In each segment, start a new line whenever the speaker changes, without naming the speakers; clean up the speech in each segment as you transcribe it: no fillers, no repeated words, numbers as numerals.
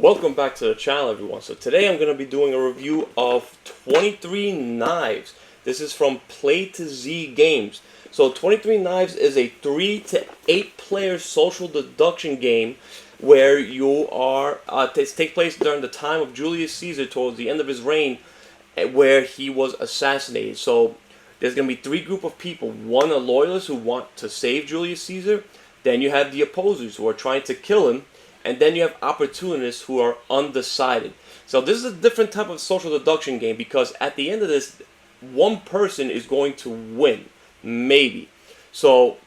Welcome back to the channel, everyone. So today I'm going to be doing a review of 23 Knives. This is from Play to Z Games. So 23 Knives is a 3 to 8 player social deduction game where you are takes place during the time of Julius Caesar, towards the end of his reign, where he was assassinated. So there's going to be three groups of people. One, a loyalist who want to save Julius Caesar. Then you have the opposers who are trying to kill him. And then you have opportunists who are undecided. So this is a different type of social deduction game because at the end of this, one person is going to win. Maybe. So,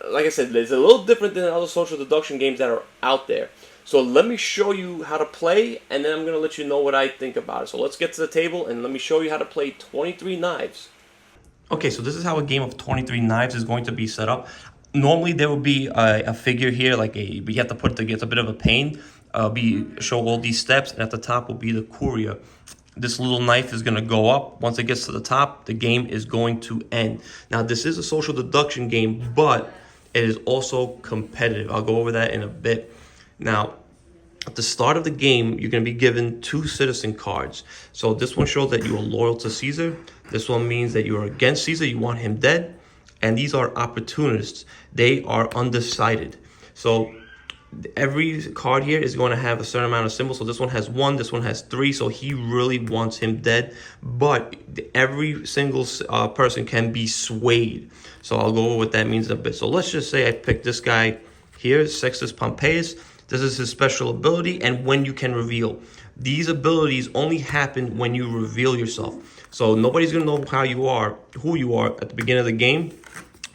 like I said, it's a little different than other social deduction games that are out there. So let me show you how to play, and then I'm going to let you know what I think about it. So let's get to the table, and let me show you how to play 23 Knives. Okay, so this is how a game of 23 Knives is going to be set up. Normally there will be a figure here, like we have to put it's a bit of a pain. Show all these steps, and at the top will be the courier. This little knife is going to go up. Once it gets to the top, the game is going to end. Now, this is a social deduction game, but it is also competitive. I'll go over that in a bit. Now, at the start of the game, you're going to be given 2 citizen cards. So this one shows that you are loyal to Caesar. This one means that you are against Caesar, you want him dead. And these are opportunists. They are undecided. So every card here is going to have a certain amount of symbols. So this one has 1, this one has 3. So he really wants him dead. But every single person can be swayed. So I'll go over what that means in a bit. So let's just say I picked this guy here, Sextus Pompeius. This is his special ability and when you can reveal. These abilities only happen when you reveal yourself. So nobody's going to know who you are at the beginning of the game.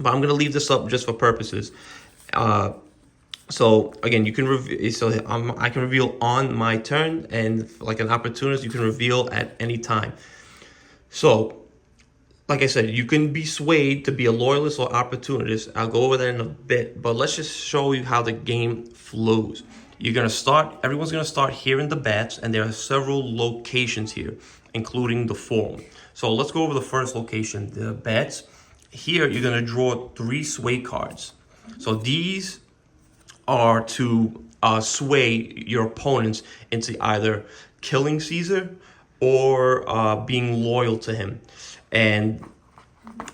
But I'm going to leave this up just for purposes. So again, you can reveal. So I can reveal on my turn, and like an opportunist, you can reveal at any time. So, like I said, you can be swayed to be a loyalist or opportunist. I'll go over that in a bit, but let's just show you how the game flows. Everyone's gonna start here in the bats, and there are several locations here, including the forum. So let's go over the first location, the bats. Here, you're gonna draw 3 sway cards. So these are to sway your opponents into either killing Caesar or being loyal to him. And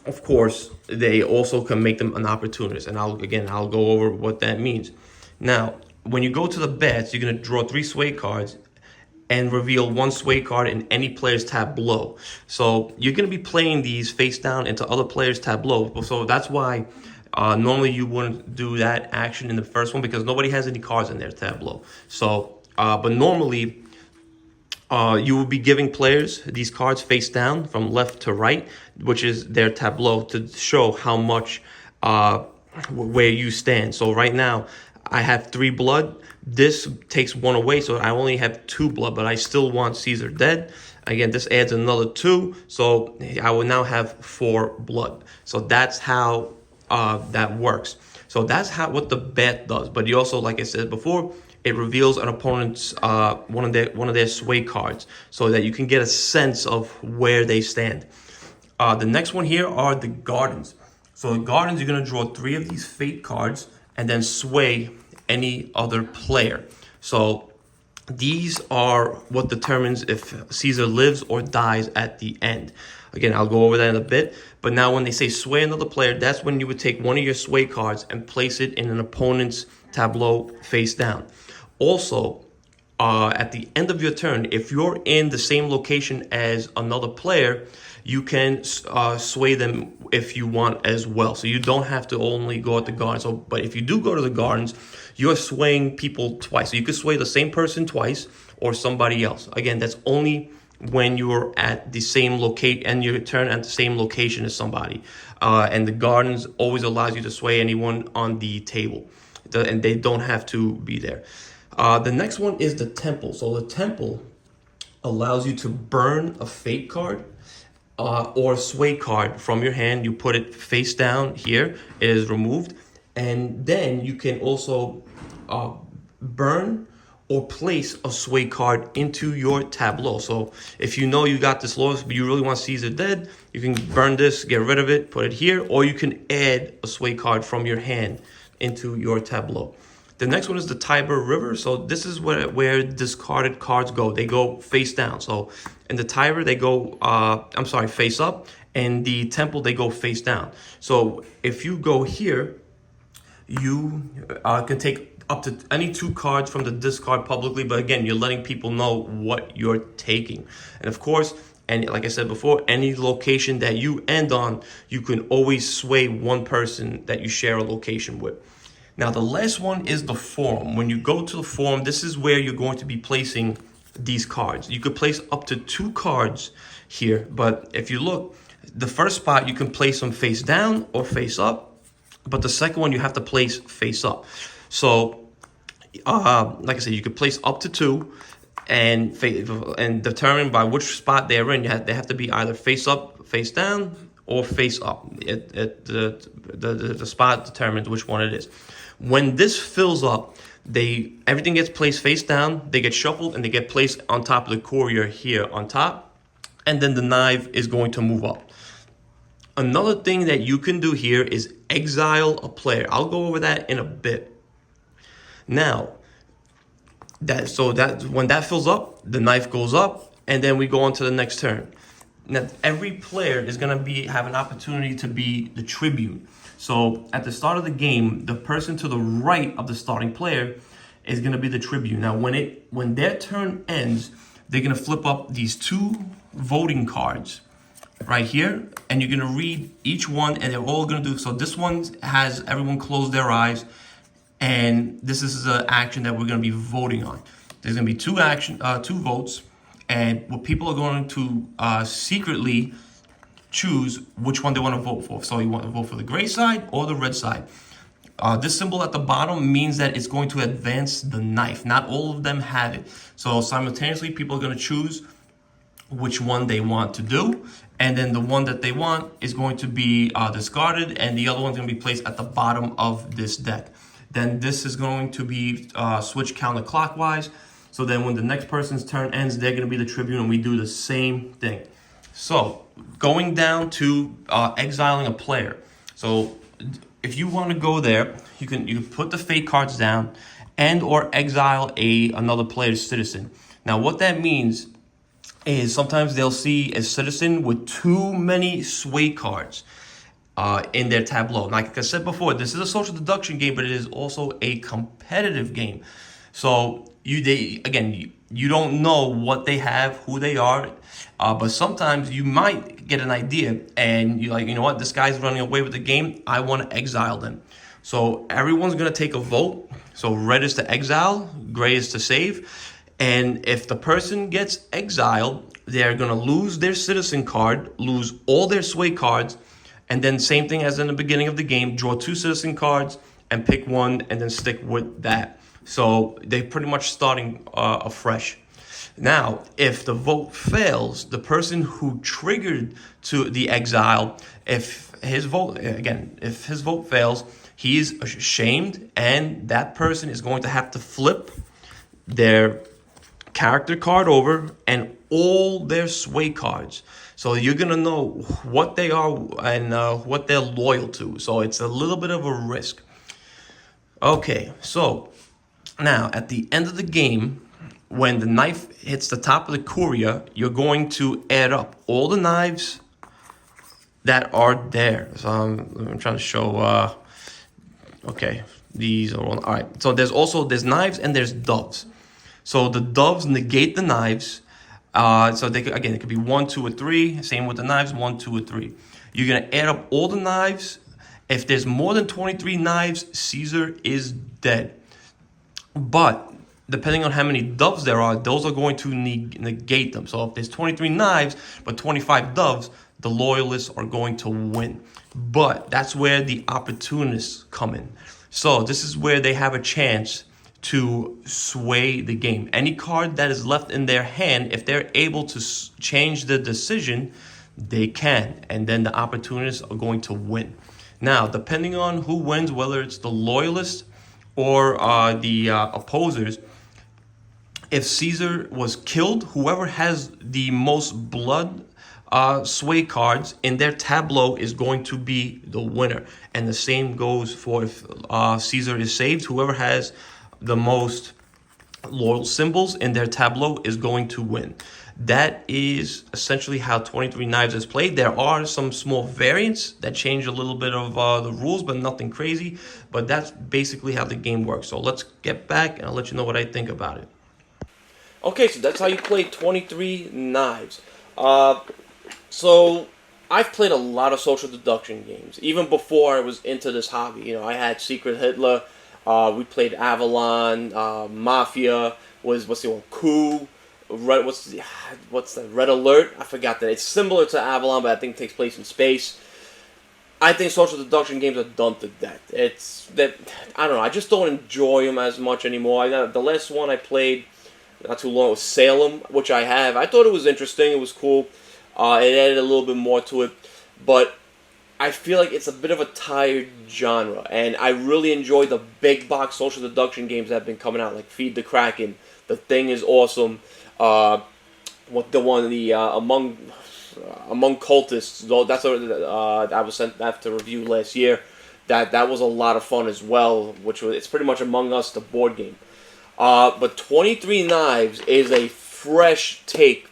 of course, they also can make them an opportunist. And I'll go over what that means. Now, when you go to the bets, you're going to draw 3 sway cards and reveal 1 sway card in any player's tableau. So you're going to be playing these face down into other players' tableau. So that's why normally you wouldn't do that action in the first one because nobody has any cards in their tableau. So, but normally you will be giving players these cards face down from left to right, which is their tableau, to show how much where you stand. So right now I have 3 blood. This takes 1 away, so I only have 2 blood, but I still want Caesar dead. Again, this adds another 2, so I will now have 4 blood. So that's how that works. So that's what the bet does. But you also, like I said before, it reveals an opponent's one of their sway cards, so that you can get a sense of where they stand. The next one here are the gardens. So the gardens, you're gonna draw 3 of these fate cards and then sway any other player. So these are what determines if Caesar lives or dies at the end. Again, I'll go over that in a bit. But now when they say sway another player, that's when you would take one of your sway cards and place it in an opponent's tableau face down. Also, at the end of your turn, if you're in the same location as another player, you can sway them if you want as well. So you don't have to only go at the gardens. But if you do go to the gardens, you're swaying people twice. So you could sway the same person twice or somebody else. Again, that's only when you're at the same location and your turn at the same location as somebody. And the gardens always allows you to sway anyone on the table. And they don't have to be there. The next one is the temple. So the temple allows you to burn a fate card or a sway card from your hand. You put it face down here. It is removed. And then you can also burn or place a sway card into your tableau. So if you know you got this loss, but you really want Caesar dead, you can burn this, get rid of it, put it here, or you can add a sway card from your hand into your tableau. The next one is the Tiber River. So this is where discarded cards go. They go face down. So in the Tiber, they go, face up. And the Temple, they go face down. So if you go here, you can take up to any 2 cards from the discard publicly. But again, you're letting people know what you're taking. And of course, and like I said before, any location that you end on, you can always sway one person that you share a location with. Now, the last one is the forum. When you go to the forum, this is where you're going to be placing these cards. You could place up to 2 cards here, but if you look, the first spot, you can place them face down or face up, but the second one, you have to place face up. So, like I said, you could place up to 2, and determine by which spot they're in. They have to be either face up, face down, or face up. The spot determines which one it is. When this fills up, everything gets placed face down. They get shuffled and they get placed on top of the courier here on top, and then the knife is going to move up. Another thing that you can do here is exile a player. I'll go over that in a bit. Now, when that fills up, the knife goes up, and then we go on to the next turn. Now, every player is going to have an opportunity to be the tribune. So at the start of the game, the person to the right of the starting player is going to be the tribune. Now, when their turn ends, they're going to flip up these 2 voting cards right here, and you're going to read each one, and they're all going to do. So this one has everyone close their eyes, and this is an action that we're going to be voting on. There's going to be 2 votes, and what people are going to secretly choose which one they want to vote for. So you want to vote for the gray side or the red side. This symbol at the bottom means that it's going to advance the knife. Not all of them have it. So simultaneously, people are going to choose which one they want to do, and then the one that they want is going to be discarded, and the other one's going to be placed at the bottom of this deck. Then this is going to be switched counterclockwise. So then when the next person's turn ends, they're going to be the tribune, and we do the same thing. So going down to exiling a player. So if you want to go there, you can put the fate cards down and or exile another player's citizen. Now what that means is sometimes they'll see a citizen with too many sway cards in their tableau. Like I said before, this is a social deduction game, but it is also a competitive game. So you don't know what they have, who they are, but sometimes you might get an idea, and you're like, you know what, this guy's running away with the game. I want to exile them. So everyone's gonna take a vote. So red is to exile, gray is to save. And if the person gets exiled, they're going to lose their citizen card, lose all their sway cards, and then same thing as in the beginning of the game, draw 2 citizen cards and pick one and then stick with that. So they're pretty much starting afresh. Now, if the vote fails, the person who triggered to the exile, if his vote fails, he is shamed, and that person is going to have to flip their character card over and all their sway cards. So you're gonna know what they are and what they're loyal to. So it's a little bit of a risk. Okay, so now at the end of the game, when the knife hits the top of the courier, you're going to add up all the knives that are there. So I'm trying to show. Okay, these are all right. So there's knives and there's doves. So the doves negate the knives. So it could be 1, 2, or 3. Same with the knives, 1, 2, or 3. You're gonna add up all the knives. If there's more than 23 knives, Caesar is dead. But depending on how many doves there are, those are going to negate them. So if there's 23 knives but 25 doves, the loyalists are going to win. But that's where the opportunists come in. So this is where they have a chance to sway the game. Any card that is left in their hand, if they're able to change the decision, they can. And then the opportunists are going to win. Now, depending on who wins, whether it's the loyalists or the opposers, if Caesar was killed, whoever has the most blood sway cards in their tableau is going to be the winner. And the same goes for if Caesar is saved. Whoever has the most loyal symbols in their tableau is going to win. That is essentially how 23 Knives is played. There are some small variants that change a little bit of the rules, but nothing crazy. But that's basically how the game works. So let's get back and I'll let you know what I think about it. Okay, so that's how you play 23 Knives. So I've played a lot of social deduction games, even before I was into this hobby. You know, I had Secret Hitler, we played Avalon, Mafia, what's the one, Coup, what's the Red Alert? I forgot that. It's similar to Avalon, but I think it takes place in space. I think social deduction games are done to death. It's that I don't know. I just don't enjoy them as much anymore. The last one I played not too long was Salem, which I have. I thought it was interesting. It was cool. It added a little bit more to it, but I feel like it's a bit of a tired genre, and I really enjoy the big box social deduction games that have been coming out, like Feed the Kraken. The Thing is awesome. What the one the Among Cultists? Though that's I was sent that to review last year. That was a lot of fun as well. Which was it's pretty much Among Us, the board game. But 23 Knives is a fresh take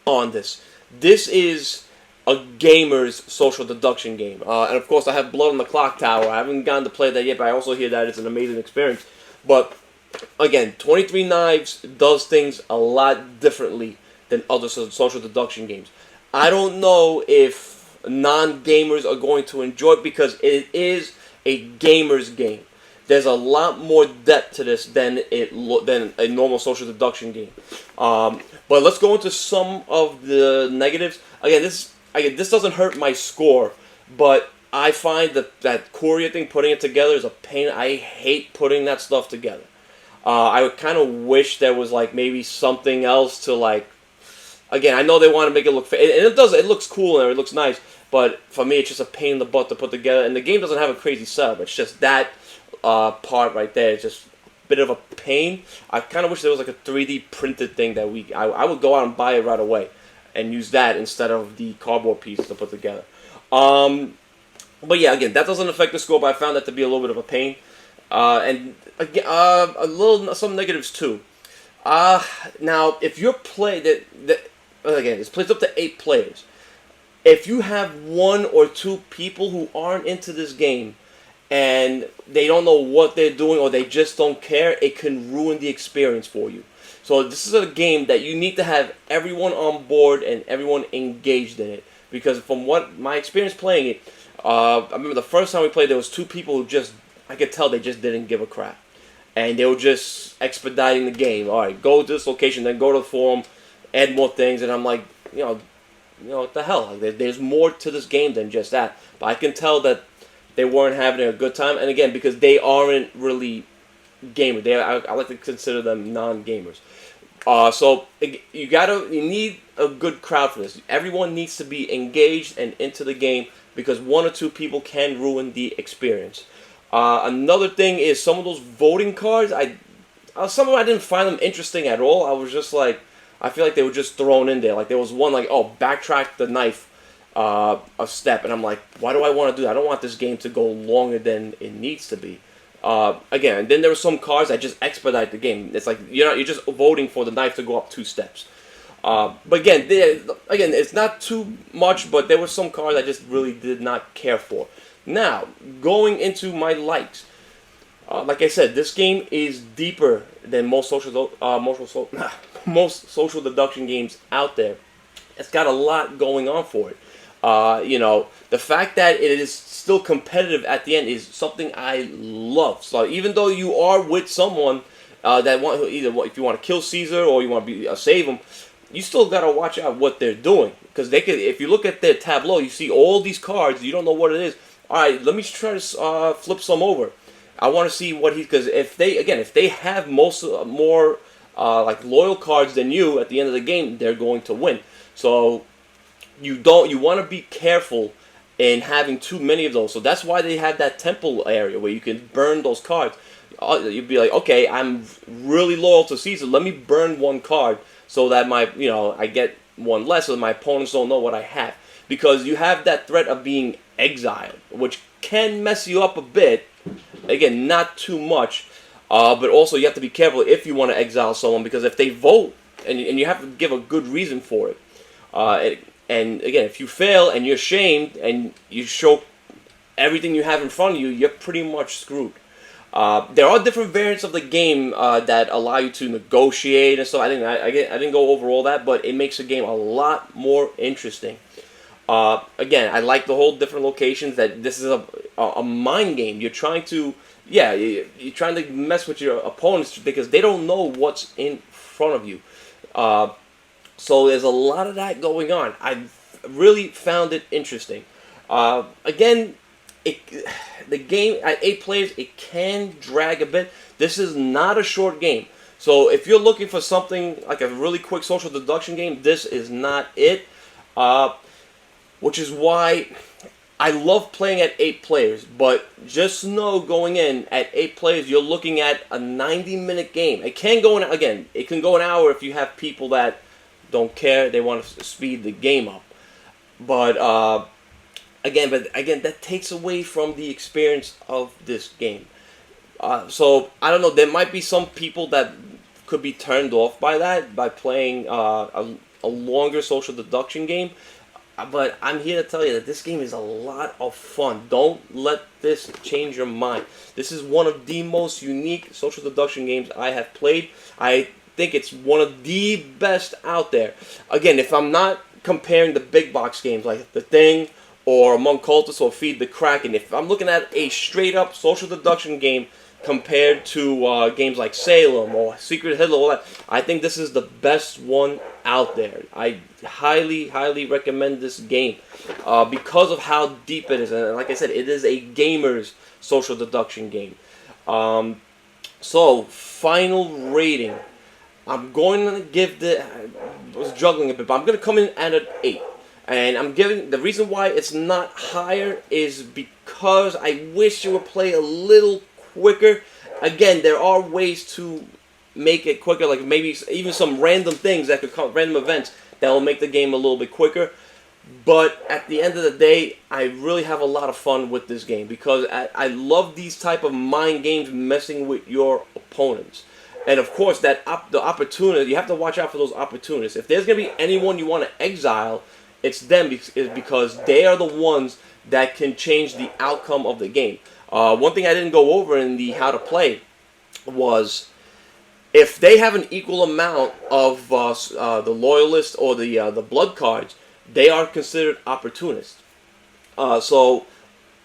on this. This is a gamer's social deduction game. And of course, I have Blood on the Clock Tower. I haven't gotten to play that yet, but I also hear that it's an amazing experience. But again, 23 Knives does things a lot differently than other social deduction games. I don't know if non-gamers are going to enjoy it because it is a gamer's game. There's a lot more depth to this than a normal social deduction game. But let's go into some of the negatives. Again, this doesn't hurt my score, but I find that courier thing, putting it together, is a pain. I hate putting that stuff together. I would kind of wish there was like maybe something else to like. Again, I know they want to make it look, and it does. It looks cool and it looks nice, but for me, it's just a pain in the butt to put together. And the game doesn't have a crazy setup. It's just that part right there. It's just a bit of a pain. I kind of wish there was like a 3D printed thing that I would go out and buy it right away and use that instead of the cardboard pieces to put together. But yeah, again, that doesn't affect the score, but I found that to be a little bit of a pain. And again, some negatives too. Now, if you're again, this plays up to 8 players. If you have 1 or 2 people who aren't into this game and they don't know what they're doing or they just don't care, it can ruin the experience for you. So this is a game that you need to have everyone on board and everyone engaged in it. Because from what my experience playing it, I remember the first time we played, there was 2 people who I could tell they just didn't give a crap. And they were just expediting the game. All right, go to this location, then go to the forum, add more things. And I'm like, what the hell? Like, there's more to this game than just that. But I can tell that they weren't having a good time. And again, because they aren't really gamers. I like to consider them non-gamers. So you need a good crowd for this. Everyone needs to be engaged and into the game because 1 or 2 people can ruin the experience. Another thing is some of those voting cards. Some of them I didn't find them interesting at all. I was just like, I feel like they were just thrown in there. Like there was one like, backtrack the knife a step, and I'm like, why do I want to do that? I don't want this game to go longer than it needs to be. Again, and then there were some cards that just expedite the game. It's like you're just voting for the knife to go up 2 steps. But again, it's not too much, but there were some cards I just really did not care for. Now, going into my likes, like I said, this game is deeper than most social deduction games out there. It's got a lot going on for it. The fact that it is still competitive at the end is something I love. So even though you are with someone that if you want to kill Caesar or you want to save him, you still gotta watch out what they're doing because if you look at their tableau, you see all these cards. You don't know what it is. All right, let me try to flip some over. I want to see what because if they have more like loyal cards than you at the end of the game, they're going to win. So you want to be careful in having too many of those. So that's why they have that temple area where you can burn those cards. You'd be like, okay, I'm really loyal to Caesar. Let me burn 1 card so that I get one less, so my opponents don't know what I have. Because you have that threat of being exiled, which can mess you up a bit. Again, not too much, but also you have to be careful if you want to exile someone, because if they vote, and you have to give a good reason for it. And again, if you fail and you're shamed and you show everything you have in front of you, you're pretty much screwed. There are different variants of the game that allow you to negotiate and so I didn't go over all that, but it makes the game a lot more interesting. Again, I like the whole different locations. That this is a mind game. You're trying to you're trying to mess with your opponents because they don't know what's in front of you. So there's a lot of that going on. I really found it interesting. Again, the game at 8 players, it can drag a bit. This is not a short game. So if you're looking for something like a really quick social deduction game, this is not it. Which is why I love playing at 8 players. But just know going in at 8 players, you're looking at a 90-minute game. It can go it can go an hour if you have people that don't care. They want to speed the game up. But again, that takes away from the experience of this game. So I don't know. There might be some people that could be turned off by that, by playing a longer social deduction game. But I'm here to tell you that this game is a lot of fun. Don't let this change your mind. This is one of the most unique social deduction games I have played. I think it's one of the best out there. Again, if I'm not comparing the big box games like The Thing or Among Cultists or Feed the Kraken, if I'm looking at a straight up social deduction game compared to games like Salem or Secret Hitler, all that, I think this is the best one out there. I highly, highly recommend this game because of how deep it is. And like I said, it is a gamer's social deduction game. So, final rating. I'm going to give I was juggling a bit, but I'm going to come in at an 8. And I'm giving, the reason why it's not higher is because I wish it would play a little quicker. Again, there are ways to make it quicker, like maybe even some random things that could come, random events that will make the game a little bit quicker. But at the end of the day, I really have a lot of fun with this game because I love these type of mind games messing with your opponents. And of course, the opportunity, you have to watch out for those opportunists. If there's going to be anyone you want to exile, it's them because they are the ones that can change the outcome of the game. One thing I didn't go over in the how to play was if they have an equal amount of the loyalist or the blood cards, they are considered opportunists. So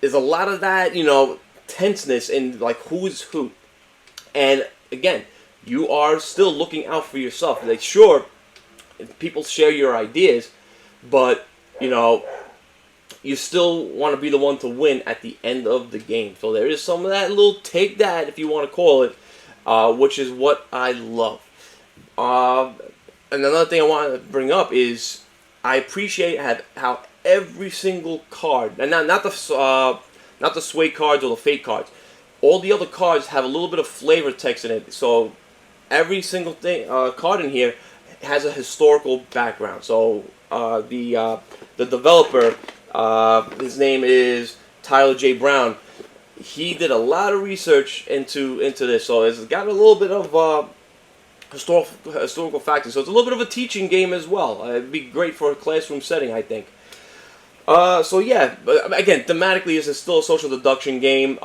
there's a lot of that, tenseness in like who's who. And again, you are still looking out for yourself. Like sure, people share your ideas, but you still want to be the one to win at the end of the game. So there is some of that little take that, if you want to call it, which is what I love. And another thing I want to bring up is I appreciate how every single card, and not the sway cards or the fake cards, all the other cards have a little bit of flavor text in it. So every single card in here has a historical background. So the developer, his name is Tyler J. Brown. He did a lot of research into this, so it's got a little bit of historical factors. So it's a little bit of a teaching game as well. It'd be great for a classroom setting, I think. So yeah, but again, thematically, this is still a social deduction game.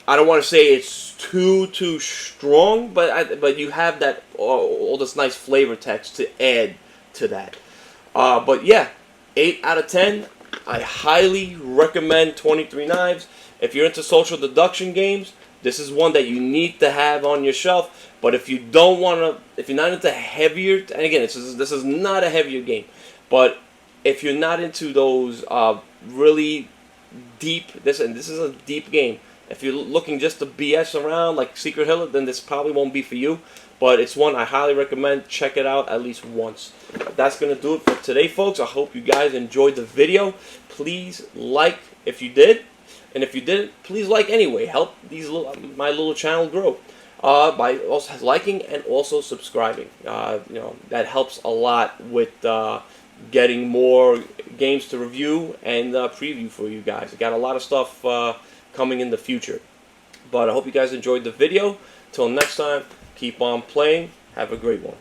I don't want to say it's too strong, but you have that all this nice flavor text to add to that. But yeah, 8 out of 10. I highly recommend 23 Knives. If you're into social deduction games, this is one that you need to have on your shelf. But if you don't want to, if you're not into heavier, and again, this is not a heavier game, but if you're not into those really deep, this is a deep game. If you're looking just to BS around like Secret Hitler, then this probably won't be for you. But it's one I highly recommend. Check it out at least once. That's going to do it for today, folks. I hope you guys enjoyed the video. Please like if you did. And if you didn't, please like anyway. Help my little channel grow. by also liking and also subscribing. That helps a lot with getting more games to review and preview for you guys. I got a lot of stuff coming in the future. But I hope you guys enjoyed the video. Till next time, keep on playing. Have a great one.